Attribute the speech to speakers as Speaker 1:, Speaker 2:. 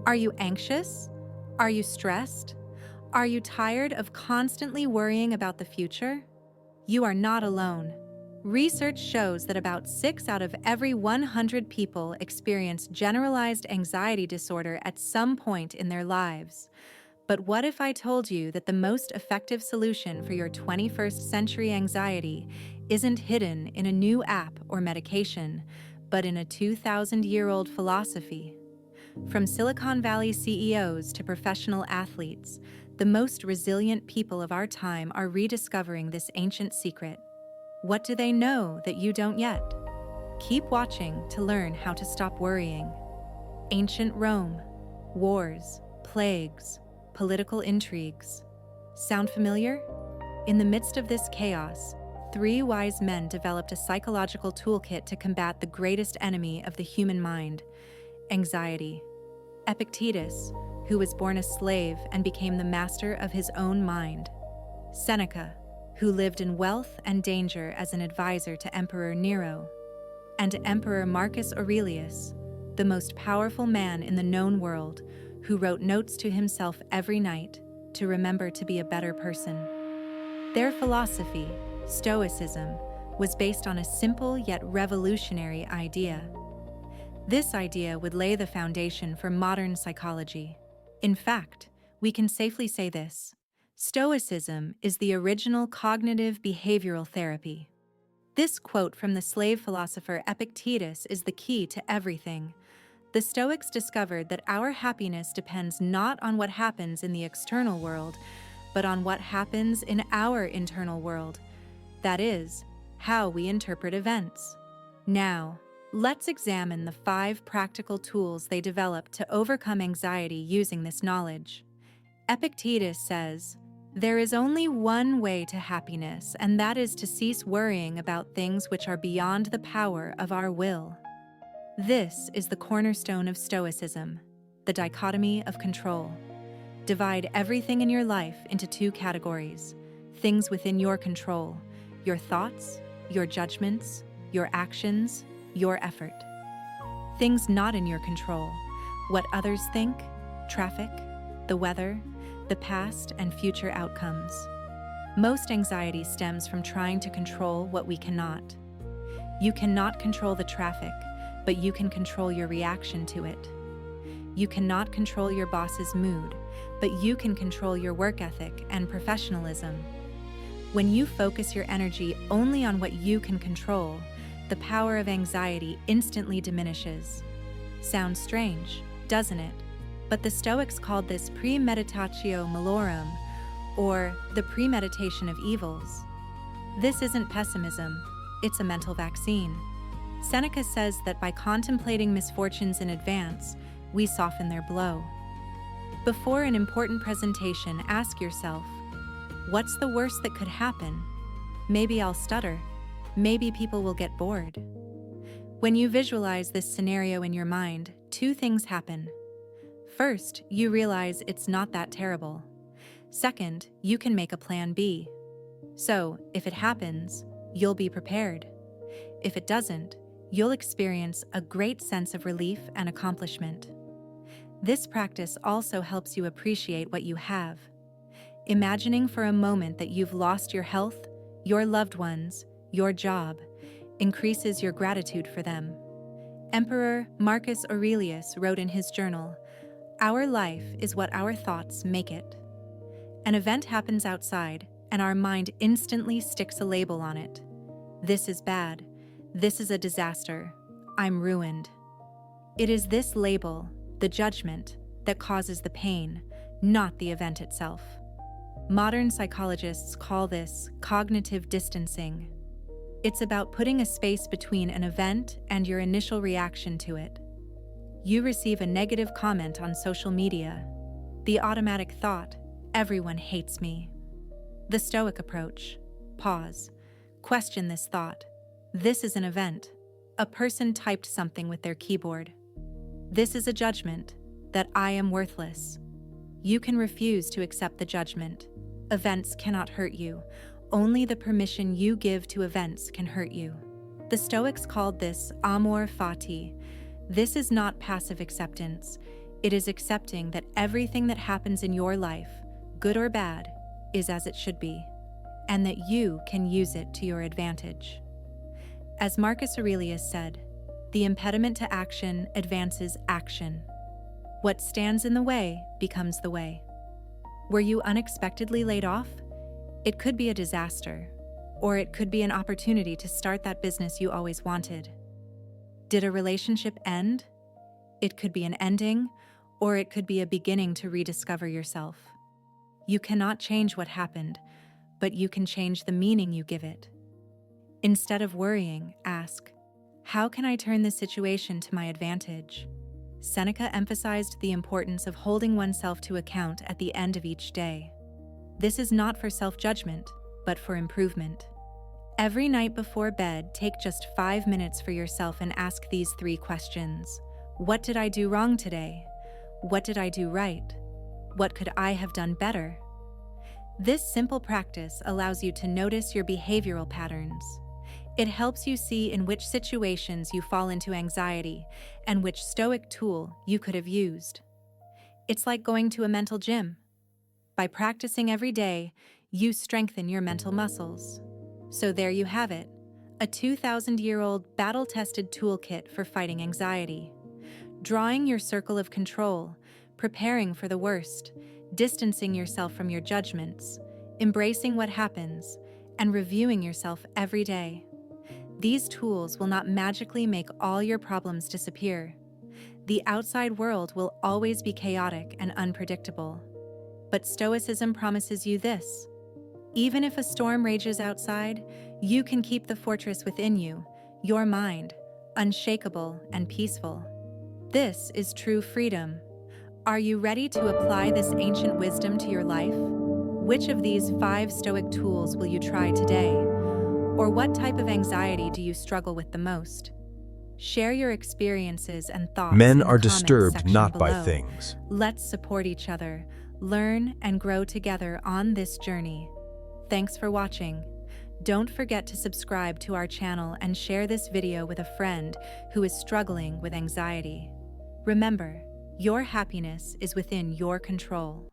Speaker 1: Are you anxious? Are you stressed? Are you tired of constantly worrying about the future? You are not alone. Research shows that about 6 out of every 100 people experience generalized anxiety disorder at some point in their lives. But what if I told you that the most effective solution for your 21st century anxiety isn't hidden in a new app or medication, but in a 2,000-year-old philosophy? From Silicon Valley CEOs to professional athletes, the most resilient people of our time are rediscovering this ancient secret. What do they know that you don't yet? Keep watching to learn how to stop worrying. Ancient Rome, wars, plagues, political intrigues. Sound familiar? In the midst of this chaos, 3 wise men developed a psychological toolkit to combat the greatest enemy of the human mind: anxiety. Epictetus, who was born a slave and became the master of his own mind. Seneca, who lived in wealth and danger as an advisor to Emperor Nero. And Emperor Marcus Aurelius, the most powerful man in the known world, who wrote notes to himself every night to remember to be a better person. Their philosophy, Stoicism, was based on a simple yet revolutionary idea. This idea would lay the foundation for modern psychology. In fact, we can safely say this: Stoicism is the original cognitive behavioral therapy. This quote from the slave philosopher Epictetus is the key to everything. The Stoics discovered that our happiness depends not on what happens in the external world, but on what happens in our internal world. That is, how we interpret events. Now, let's examine the 5 practical tools they developed to overcome anxiety using this knowledge. Epictetus says, "There is only one way to happiness, and that is to cease worrying about things which are beyond the power of our will." This is the cornerstone of Stoicism, the dichotomy of control. Divide everything in your life into 2 categories: things within your control, your thoughts, your judgments, your actions, your effort. Things not in your control: what others think, traffic, the weather, the past and future outcomes. Most anxiety stems from trying to control what we cannot. You cannot control the traffic, but you can control your reaction to it. You cannot control your boss's mood, but you can control your work ethic and professionalism. When you focus your energy only on what you can control, the power of anxiety instantly diminishes. Sounds strange, doesn't it? But the Stoics called this premeditatio malorum, or the premeditation of evils. This isn't pessimism, it's a mental vaccine. Seneca says that by contemplating misfortunes in advance, we soften their blow. Before an important presentation, ask yourself, what's the worst that could happen? Maybe I'll stutter. Maybe people will get bored. When you visualize this scenario in your mind, 2 things happen. First, you realize it's not that terrible. Second, you can make a plan B. So, if it happens, you'll be prepared. If it doesn't, you'll experience a great sense of relief and accomplishment. This practice also helps you appreciate what you have. Imagining for a moment that you've lost your health, your loved ones, your job, increases your gratitude for them. Emperor Marcus Aurelius wrote in his journal, "Our life is what our thoughts make it." An event happens outside, and our mind instantly sticks a label on it. This is bad. This is a disaster. I'm ruined. It is this label, the judgment, that causes the pain, not the event itself. Modern psychologists call this cognitive distancing. It's about putting a space between an event and your initial reaction to it. You receive a negative comment on social media. The automatic thought, "Everyone hates me." The Stoic approach, pause, question this thought. This is an event. A person typed something with their keyboard. This is a judgment, that I am worthless. You can refuse to accept the judgment. Events cannot hurt you. Only the permission you give to events can hurt you. The Stoics called this amor fati. This is not passive acceptance. It is accepting that everything that happens in your life, good or bad, is as it should be, and that you can use it to your advantage. As Marcus Aurelius said, the impediment to action advances action. What stands in the way becomes the way. Were you unexpectedly laid off? It could be a disaster, or it could be an opportunity to start that business you always wanted. Did a relationship end? It could be an ending, or it could be a beginning to rediscover yourself. You cannot change what happened, but you can change the meaning you give it. Instead of worrying, ask, how can I turn this situation to my advantage? Seneca emphasized the importance of holding oneself to account at the end of each day. This is not for self-judgment, but for improvement. Every night before bed, take just 5 minutes for yourself and ask these 3 questions. What did I do wrong today? What did I do right? What could I have done better? This simple practice allows you to notice your behavioral patterns. It helps you see in which situations you fall into anxiety and which Stoic tool you could have used. It's like going to a mental gym. By practicing every day, you strengthen your mental muscles. So there you have it, a 2,000-year-old battle-tested toolkit for fighting anxiety. Drawing your circle of control, preparing for the worst, distancing yourself from your judgments, embracing what happens, and reviewing yourself every day. These tools will not magically make all your problems disappear. The outside world will always be chaotic and unpredictable. But Stoicism promises you this: even if a storm rages outside, you can keep the fortress within you, your mind, unshakable and peaceful. This is true freedom. Are you ready to apply this ancient wisdom to your life? Which of these 5 Stoic tools will you try today? Or what type of anxiety do you struggle with the most? Share your experiences and thoughts
Speaker 2: Men
Speaker 1: in the
Speaker 2: are
Speaker 1: comments
Speaker 2: disturbed
Speaker 1: section
Speaker 2: not by
Speaker 1: below.
Speaker 2: things.
Speaker 1: Let's support each other, learn and grow together on this journey. Thanks for watching. Don't forget to subscribe to our channel and share this video with a friend who is struggling with anxiety. Remember, your happiness is within your control.